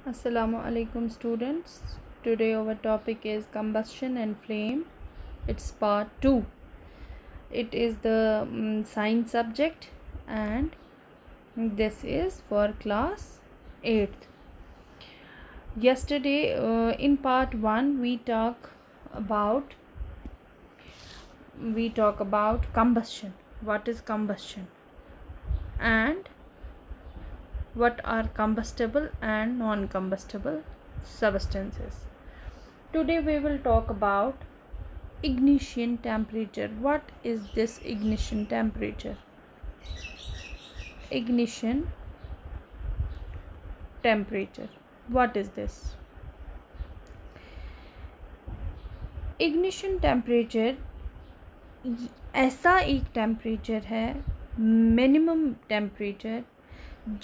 Assalamu alaikum students. Today our topic is combustion and flame. It's part 2. It is the science subject and this is for class 8th. Yesterday in part 1 we talk about combustion. What is combustion? And what are combustible and non-combustible substances. Today we will talk about ignition temperature. What is this ignition temperature? Ignition temperature. What is this? Ignition temperature ऐसा एक temperature है, minimum temperature,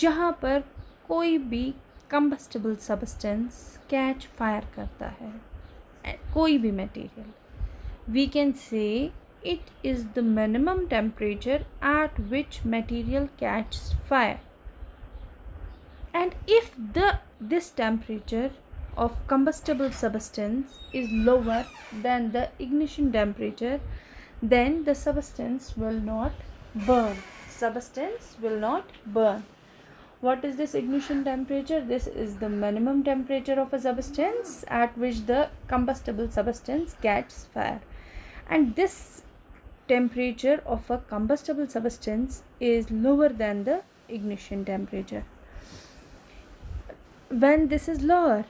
जहाँ पर कोई भी combustible substance catch fire करता है, कोई भी material. We can say it is the minimum temperature at which material catches fire. And if this temperature of combustible substance is lower than the ignition temperature, then the substance will not burn. Substance will not burn. What is this ignition temperature? This is the minimum temperature of a substance at which the combustible substance catches fire. And this temperature of a combustible substance is lower than the ignition temperature. When this is lower,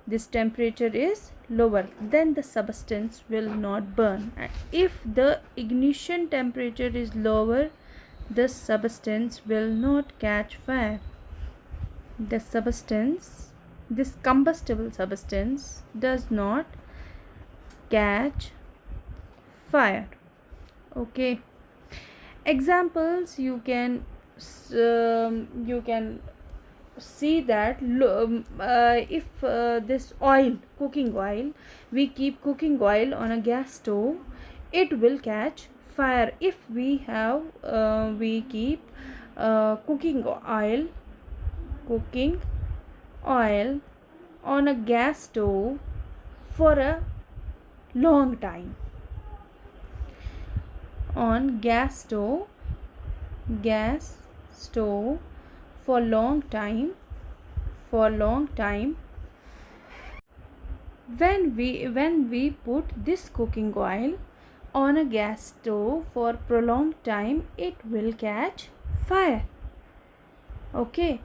this temperature is lower, then the substance will not burn. And if the ignition temperature is lower, the substance will not catch fire. This combustible substance does not catch fire. Okay, examples you can see that if this oil, cooking oil, we keep cooking oil on a gas stove, it will catch fire. If we keep cooking oil on a gas stove for a long time, on gas stove for long time, when we put this cooking oil on a gas stove for prolonged time, it will catch fire. Okay,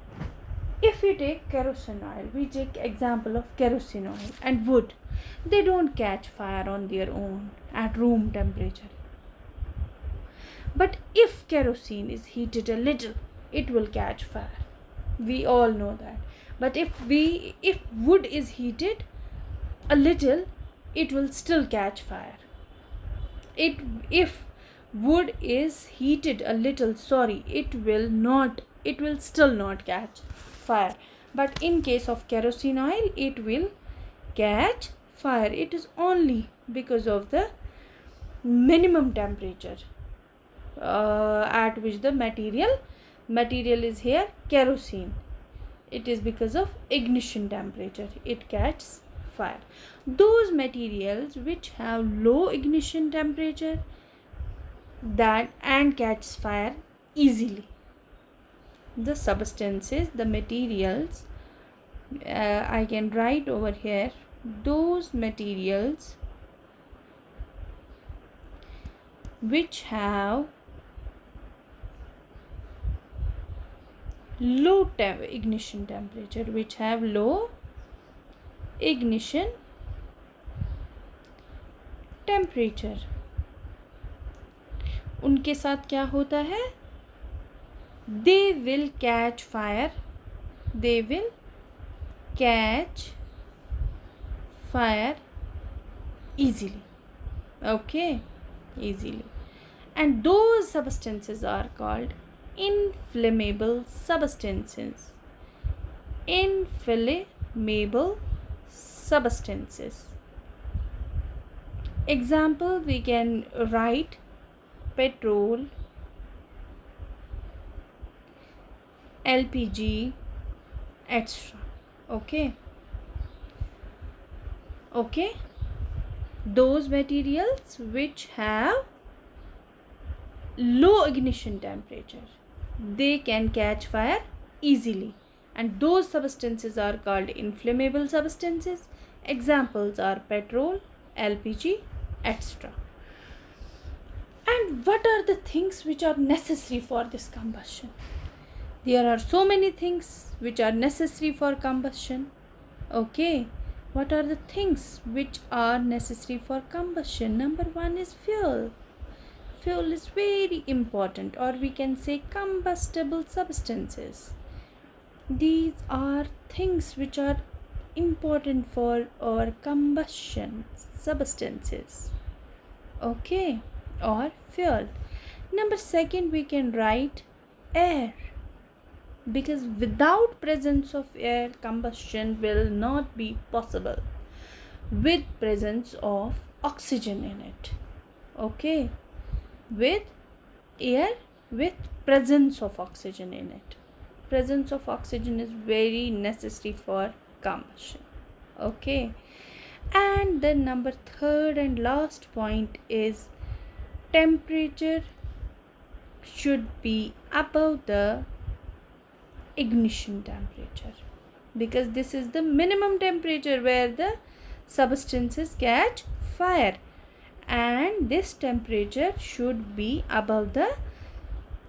if we take kerosene oil, we take example of kerosene oil and wood, they don't catch fire on their own at room temperature. But if kerosene is heated a little, it will catch fire. We all know that. But if wood is heated a little, it will still catch fire. If wood is heated a little, it will still not catch fire. But in case of kerosene oil, it will catch fire. It is only because of the minimum temperature at which the material is here kerosene. It is because of ignition temperature it catches fire. Those materials which have low ignition temperature and catches fire easily, the substances, the materials, I can write over here, those materials which have low ignition temperature, उनके साथ क्या होता है? They will catch fire easily. Okay, easily. And those substances are called inflammable substances. Example, we can write petrol, LPG, etc. Okay. Those materials which have low ignition temperature, they can catch fire easily, and those substances are called inflammable substances. Examples are petrol, LPG, etc. And what are the things which are necessary for this combustion? There are so many things which are necessary for combustion. Okay, what are the things which are necessary for combustion? Number one is fuel. Fuel is very important, or we can say combustible substances. These are things which are important for our combustion substances. Okay, or fuel. Number second, we can write air, because without presence of air, combustion will not be possible with presence of oxygen in it. Okay, with air, with presence of oxygen in it. Presence of oxygen is very necessary for combustion. Okay, and the number third and last point is temperature should be above the ignition temperature, because this is the minimum temperature where the substances catch fire, and this temperature should be above the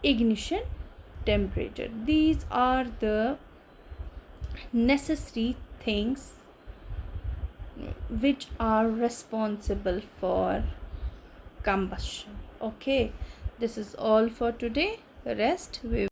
ignition temperature. These are the necessary things which are responsible for combustion. Okay, this is all for today. The rest we